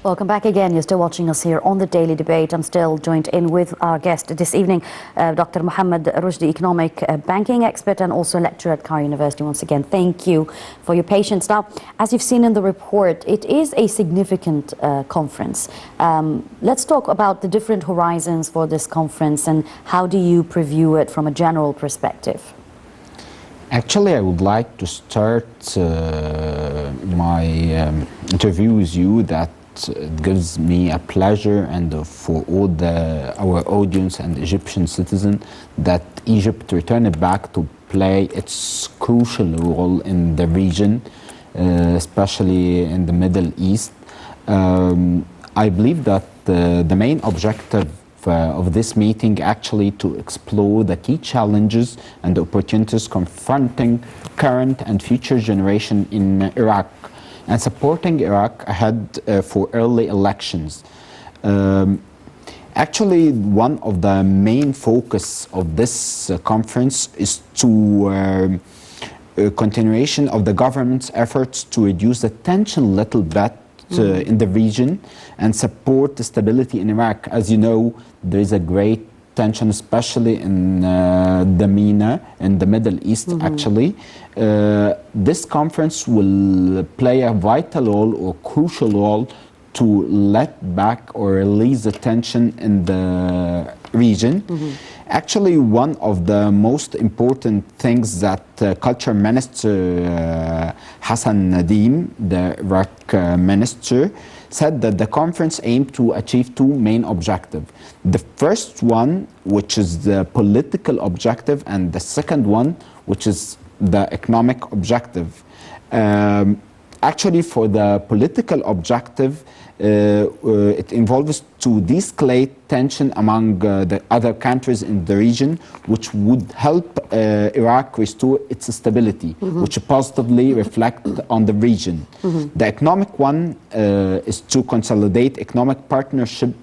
Welcome back again. You're still watching us here on The Daily Debate. I'm still joined in with our guest this evening, Dr. Mohamed Roshdy, economic banking expert and also lecturer at Cairo University. Once again, thank you for your patience. Now, as you've seen in the report, it is a significant conference. Let's talk about the different horizons for this conference and how do you preview it from a general perspective? Actually, I would like to start my interview with you that it gives me a pleasure and for all our audience and Egyptian citizens that Egypt returned back to play its crucial role in the region, especially in the Middle East. I believe that the main objective of this meeting actually to explore the key challenges and opportunities confronting current and future generation in Iraq and supporting Iraq ahead for early elections. Actually, one of the main focus of this conference is to continuation of the government's efforts to reduce the tension a little bit in the region and support the stability in Iraq. As you know, there is a great tension, especially in the MENA, in the Middle East, actually. This conference will play a vital role or crucial role to let back or release the tension in the region. Actually, one of the most important things that Culture Minister Hassan Nadim, the Iraq minister, said that the conference aimed to achieve two main objectives. The first one, which is the political objective, and the second one, which is the economic objective. Actually, for the political objective, it involves to de-escalate tension among the other countries in the region, which would help Iraq restore its stability, which positively reflect on the region. The economic one is to consolidate economic partnership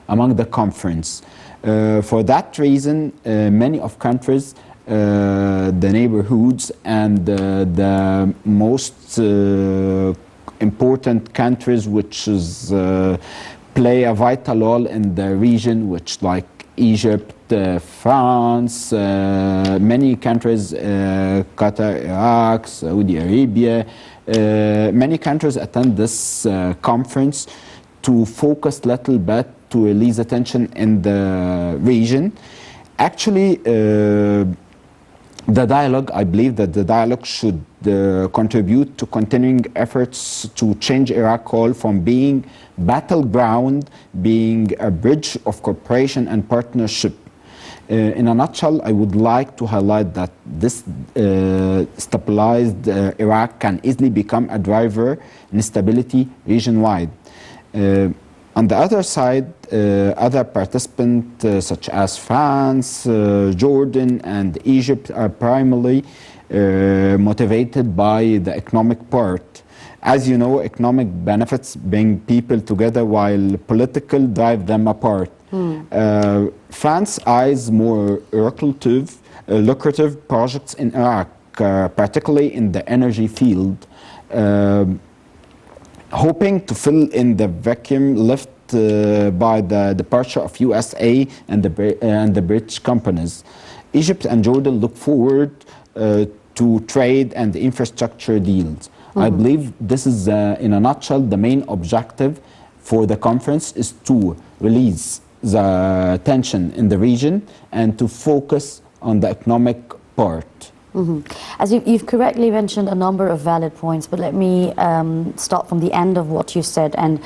among the conference. For that reason, many of countries, the neighborhoods and the most important countries which is play a vital role in the region, which like Egypt, France, many countries, Qatar, Iraq, Saudi Arabia, many countries attend this conference to focus a little bit to release attention in the region. Actually, the dialogue, I believe that the dialogue should contribute to continuing efforts to change Iraq role from being battleground, being a bridge of cooperation and partnership. In a nutshell, I would like to highlight that this stabilized Iraq can easily become a driver in stability region-wide. On the other side, other participants such as France, Jordan, and Egypt are primarily motivated by the economic part. As you know, economic benefits bring people together while political drive them apart. France eyes more lucrative projects in Iraq, particularly in the energy field, hoping to fill in the vacuum left by the departure of USA and the British companies. Egypt and Jordan look forward to trade and infrastructure deals. I believe this is, in a nutshell, the main objective for the conference is to release the tension in the region and to focus on the economic part. As you've correctly mentioned a number of valid points, but let me start from the end of what you said. And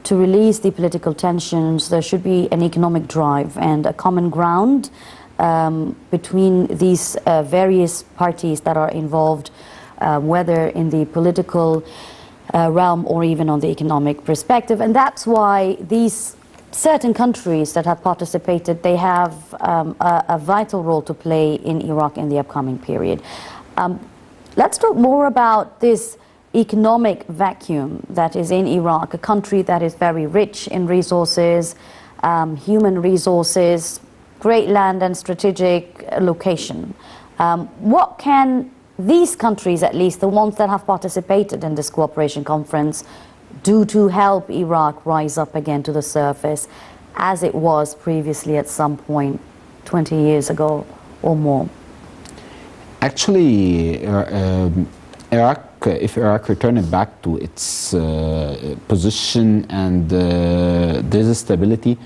to release the political tensions, there should be an economic drive and a common ground between these various parties that are involved, whether in the political realm or even on the economic perspective. And that's why these certain countries that have participated, they have a vital role to play in Iraq in the upcoming period. Let's talk more about this economic vacuum that is in Iraq, a country that is very rich in resources, human resources, great land and strategic location. What can these countries, at least the ones that have participated in this cooperation conference, do to help Iraq rise up again to the surface as it was previously at some point 20 years ago or more? Actually, Iraq, if Iraq returned back to its position and there's a stability,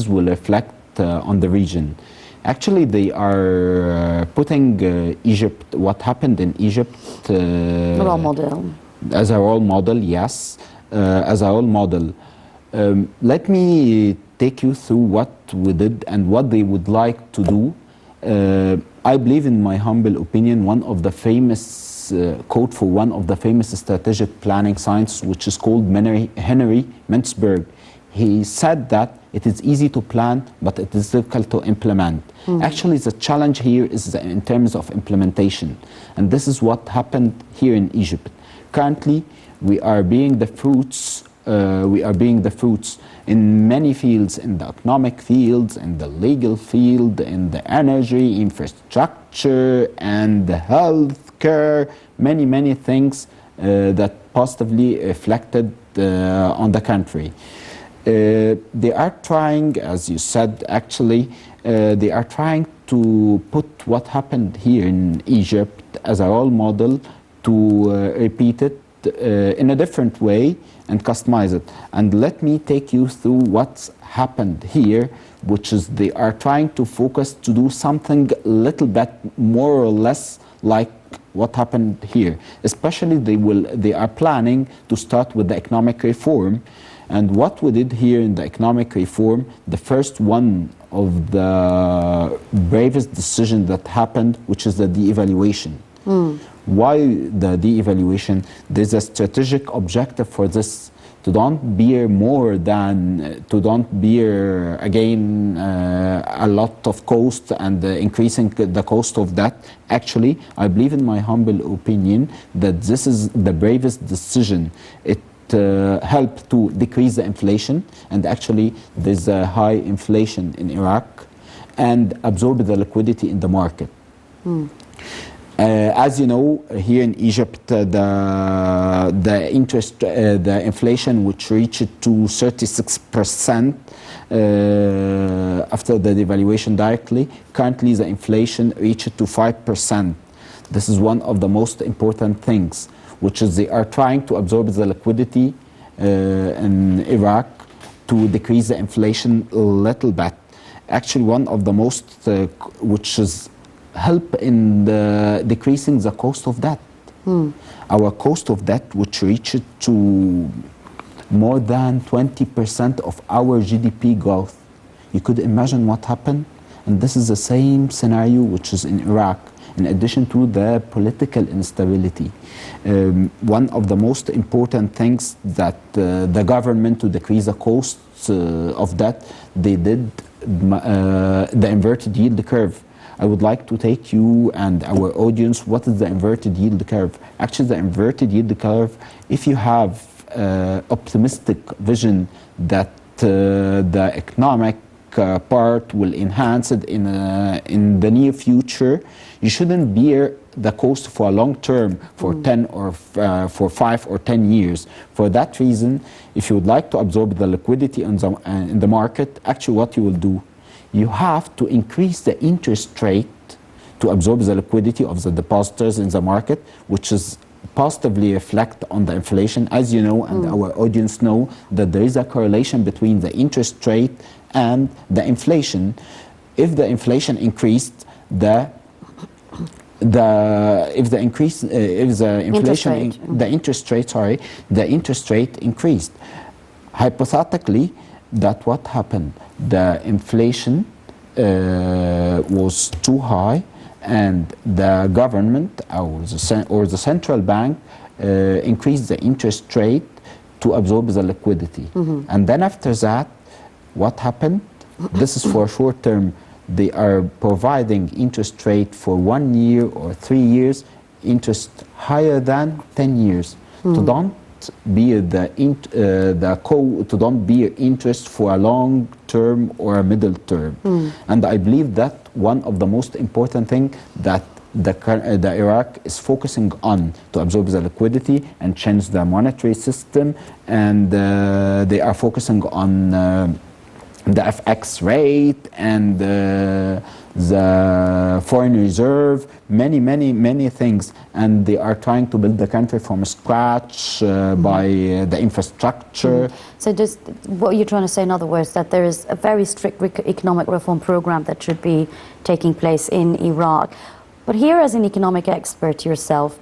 will reflect on the region. Actually, they are putting Egypt, what happened in Egypt, Role model. as a role model, yes, as a role model. Let me take you through what we did and what they would like to do. I believe, in my humble opinion, one of the famous quote for one of the famous strategic planning scientists, which is called Henry Mintzberg. He said that it is easy to plan, but it is difficult to implement. Actually, the challenge here is in terms of implementation. And this is what happened here in Egypt. Currently, we are bearing the fruits in many fields, in the economic fields, in the legal field, in the energy, infrastructure, and the health care, many things that positively reflected on the country. They are trying, as you said, actually, they are trying to put what happened here in Egypt as a role model to repeat it in a different way and customize it. And let me take you through what's happened here, which is they are trying to focus to do something a little bit more or less like what happened here. Especially they are planning to start with the economic reform. And what we did here in the economic reform, the first one of the bravest decision that happened, which is the de-evaluation. Why the de-evaluation? There's a strategic objective for this, to don't bear more than, to don't bear again a lot of cost and increasing the cost of that. Actually, I believe, in my humble opinion, that this is the bravest decision. It help to decrease the inflation, and actually there's a high inflation in Iraq, and absorb the liquidity in the market. As you know, here in Egypt, the inflation, which reached to 36% after the devaluation directly, currently the inflation reached to 5%. This is one of the most important things, which is they are trying to absorb the liquidity in Iraq to decrease the inflation a little bit. Actually, one of the most, which is help in decreasing the cost of debt. Our cost of debt, which reached to more than 20% of our GDP growth. You could imagine what happened? And this is the same scenario which is in Iraq, in addition to the political instability. One of the most important things that the government, to decrease the costs of debt, they did the inverted yield curve. I would like to take you and our audience, what is the inverted yield curve? Actually, the inverted yield curve, if you have optimistic vision that the economic part will enhance it in the near future, you shouldn't bear the cost for a long term, for 10 or for 5 or 10 years. For that reason, if you would like to absorb the liquidity in the market, actually what you will do, you have to increase the interest rate to absorb the liquidity of the depositors in the market, which is positively reflect on the inflation. As you know, and our audience know, that there is a correlation between the interest rate and the inflation. If the inflation increased, the interest rate increased. Hypothetically, that what happened? The inflation was too high, and the government or the central bank increased the interest rate to absorb the liquidity. And then after that, what happened? This is for short term. They are providing interest rate for 1 year or 3 years, interest higher than 10 years. To don't bear to don't bear interest for a long term or a middle term. And I believe that one of the most important thing, that the Iraq is focusing on to absorb the liquidity and change the monetary system, and they are focusing on the FX rate and the foreign reserve, many things, and they are trying to build the country from scratch by the infrastructure. So just what you're trying to say, in other words, that there is a very strict economic reform program that should be taking place in Iraq. But here, as an economic expert yourself,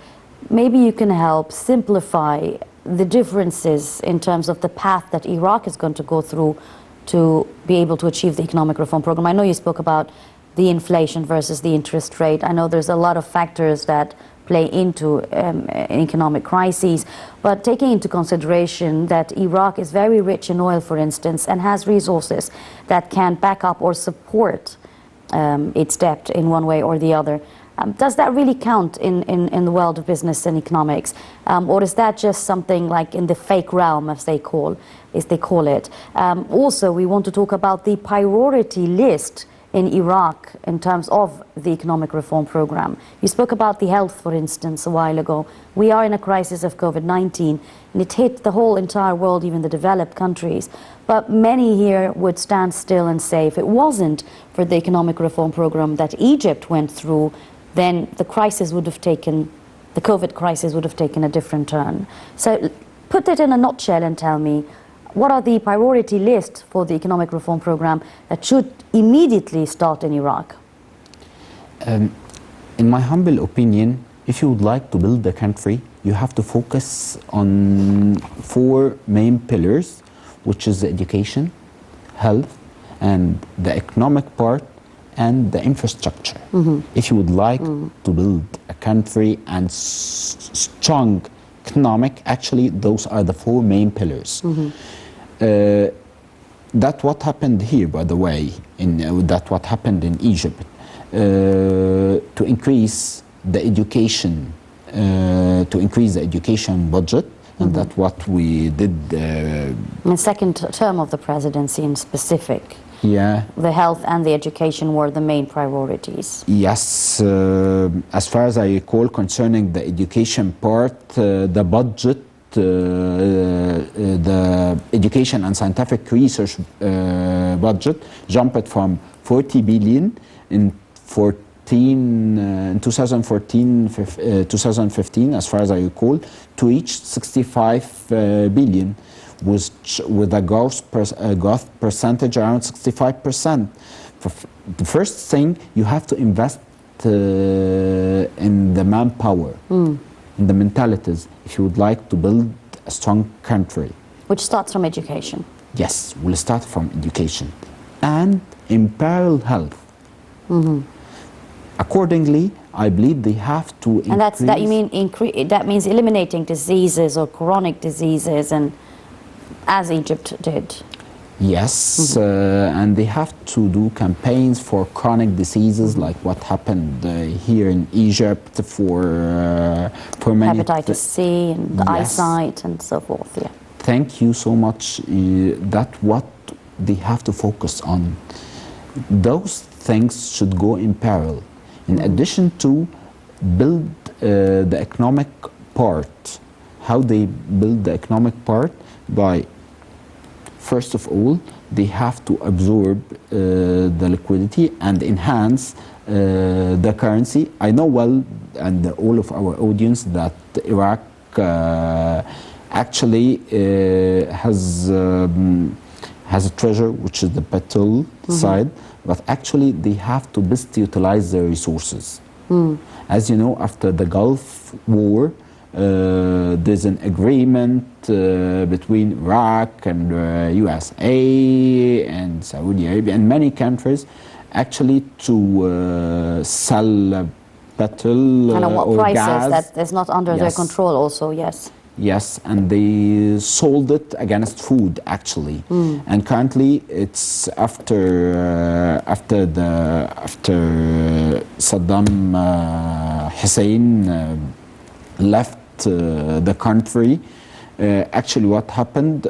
maybe you can help simplify the differences in terms of the path that Iraq is going to go through to be able to achieve the economic reform program. I know you spoke about the inflation versus the interest rate. I know there's a lot of factors that play into economic crises, but taking into consideration that Iraq is very rich in oil, for instance, and has resources that can back up or support its debt in one way or the other. Does that really count in the world of business and economics? Or is that just something like in the fake realm, as they call it? Also, we want to talk about the priority list in Iraq in terms of the economic reform program. You spoke about the health, for instance, a while ago. We are in a crisis of COVID-19, and it hit the whole entire world, even the developed countries. But many here would stand still and say, if it wasn't for the economic reform program that Egypt went through, then the crisis would have taken, the COVID crisis would have taken a different turn. So put it in a nutshell and tell me, what are the priority lists for the economic reform program that should immediately start in Iraq? In my humble opinion, if you would like to build a country, you have to focus on 4 main pillars, which is the education, health, and the economic part, and the infrastructure. If you would like to build a country and strong economic, actually those are the 4 main pillars. That's what happened here, by the way, that's what happened in Egypt. To increase the education, budget, and that's what we did. In the second term of the presidency in specific. Yeah. The health and the education were the main priorities. Yes, as far as I recall, concerning the education part, the budget, the education and scientific research budget jumped from 40 billion in 2015, as far as I recall, to reach 65 billion. With a growth percentage around 65%. The first thing, you have to invest in the manpower, in the mentalities, if you would like to build a strong country. Which starts from education. Yes, we'll start from education. And in parallel, health. Accordingly, I believe they have to increase... And that means eliminating diseases or chronic diseases, and as Egypt did. Yes, and they have to do campaigns for chronic diseases, like what happened here in Egypt for many... Hepatitis C and Yes. eyesight and so forth, yeah. Thank you so much. That's what they have to focus on. Those things should go in parallel. In addition to build the economic part. How they build the economic part? By, first of all, they have to absorb the liquidity and enhance the currency. I know well, and all of our audience, that Iraq actually has a treasure, which is the petrol side, but actually they have to best utilize their resources. As you know, after the Gulf War, there's an agreement between Iraq and USA and Saudi Arabia and many countries actually to sell petrol and at what or prices? gas. That is not under their Yes. control also, yes. Yes, and they sold it against food, actually. And currently, it's after Saddam Hussein left the country. Actually, what happened?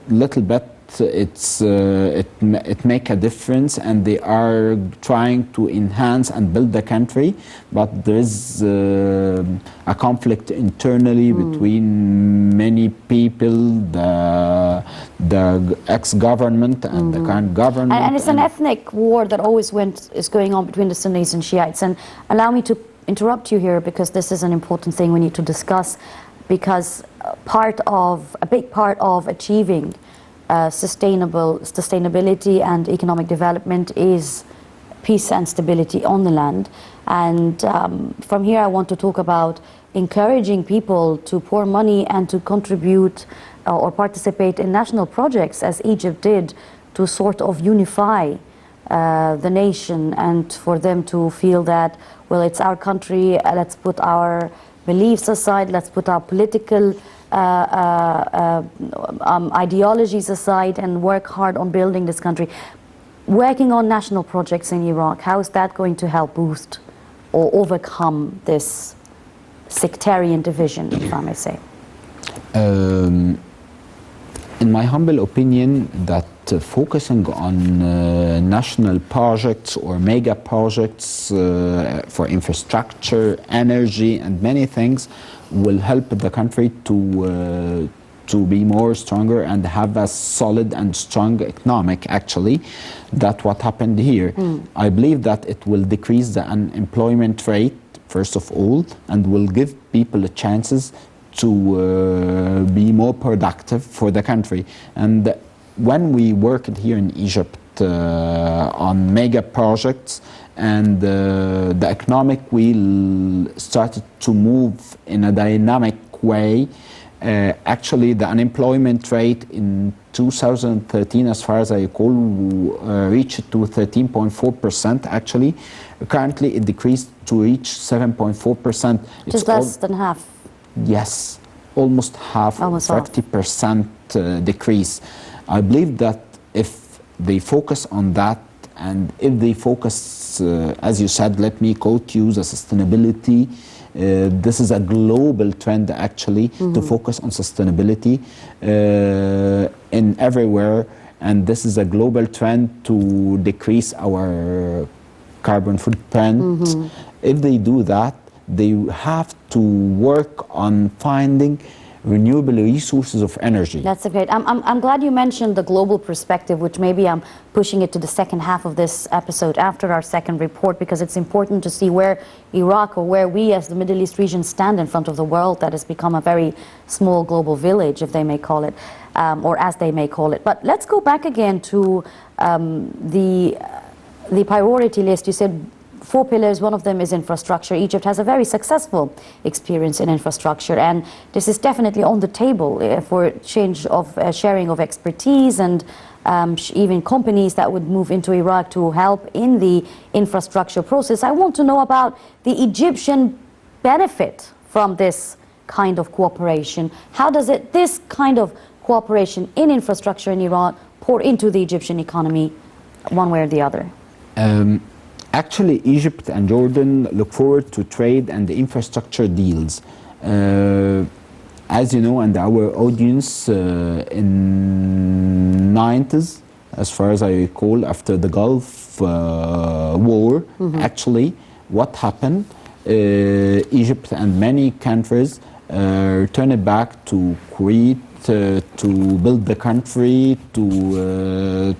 Little bit it make a difference, and they are trying to enhance and build the country, but there is a conflict internally between many people, the ex-government and the current government. And it's an ethnic war that always is going on between the Sunnis and Shiites. And allow me to interrupt you here, because this is an important thing we need to discuss, because a big part of achieving sustainability and economic development is peace and stability on the land. And from here I want to talk about encouraging people to pour money and to contribute or participate in national projects, as Egypt did, to sort of unify the nation, and for them to feel that, well, it's our country, let's put our beliefs aside, let's put our political ideologies aside and work hard on building this country. Working on national projects in Iraq, how is that going to help boost or overcome this sectarian division, if I may say? In my humble opinion, that focusing on national projects or mega projects for infrastructure, energy, and many things will help the country to be more stronger and have a solid and strong economic, actually. That's what happened here. I believe that it will decrease the unemployment rate, first of all, and will give people a chances to be more productive for the country. And when we worked here in Egypt on mega projects, and the economic wheel started to move in a dynamic way, actually the unemployment rate in 2013, as far as I recall, reached to 13.4% actually. Currently it decreased to reach 7.4%. Just less than half. Yes, almost half, almost 30% decrease. I believe that if they focus on that, and if they focus, as you said, let me quote you, the sustainability, this is a global trend actually, to focus on sustainability in everywhere, and this is a global trend to decrease our carbon footprint. If they do that, they have to work on finding renewable resources of energy. That's great. I'm glad you mentioned the global perspective, which maybe I'm pushing it to the second half of this episode after our second report, because it's important to see where Iraq, or where we as the Middle East region stand in front of the world that has become a very small global village, if they may call it, or as they may call it. But let's go back again to the priority list. You said 4 pillars, one of them is infrastructure. Egypt has a very successful experience in infrastructure, and this is definitely on the table for change of sharing of expertise, and even companies that would move into Iraq to help in the infrastructure process. I want to know about the Egyptian benefit from this kind of cooperation. How does this kind of cooperation in infrastructure in Iraq pour into the Egyptian economy, one way or the other? Actually, Egypt and Jordan look forward to trade and infrastructure deals. As you know, and our audience, in 90s, as far as I recall, after the Gulf War, actually, what happened? Egypt and many countries turned back to create, to build the country, to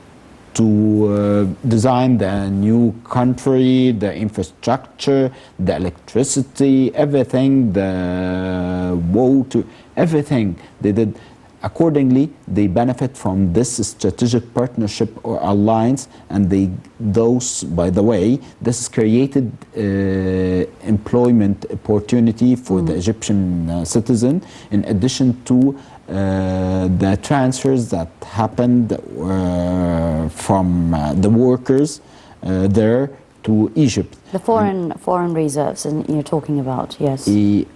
design the new country, the infrastructure, the electricity, everything, the water, everything they did. Accordingly, they benefit from this strategic partnership or alliance, and those, by the way, this created employment opportunity for the Egyptian citizen, in addition to the transfers that happened from the workers there to Egypt. The foreign reserves you're talking about, yes.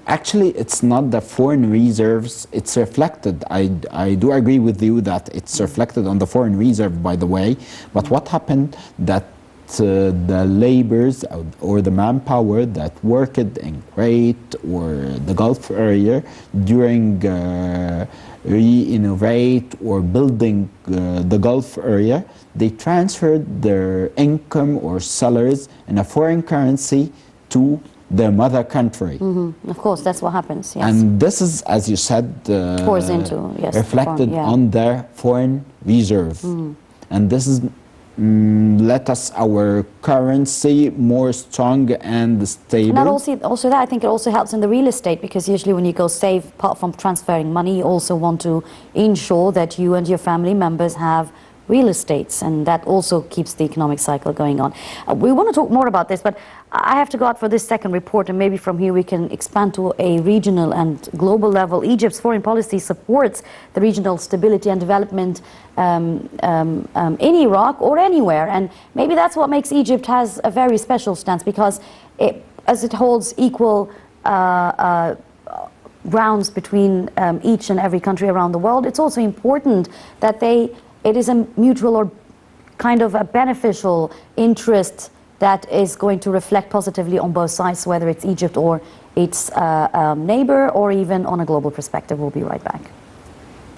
Actually, it's not the foreign reserves, it's reflected. I do agree with you that it's reflected on the foreign reserve, by the way. But what happened that the labors or the manpower that worked in Kuwait or the Gulf area during re-innovate or building the Gulf area, they transferred their income or salaries in a foreign currency to their mother country. Of course, that's what happens, yes. And this is, as you said, Pours into, yes, reflected yeah. on their foreign reserve. And this is let us our currency more strong and stable. Not also that, I think it also helps in the real estate, because usually when you go save, apart from transferring money, you also want to ensure that you and your family members have real estates, and that also keeps the economic cycle going on. We want to talk more about this, but I have to go out for this second report, and maybe from here we can expand to a regional and global level. Egypt's foreign policy supports the regional stability and development in Iraq or anywhere, and maybe that's what makes Egypt has a very special stance, because as it holds equal grounds between each and every country around the world, it's also important that it is a mutual or kind of a beneficial interest that is going to reflect positively on both sides, whether it's Egypt or its neighbor, or even on a global perspective. We'll be right back.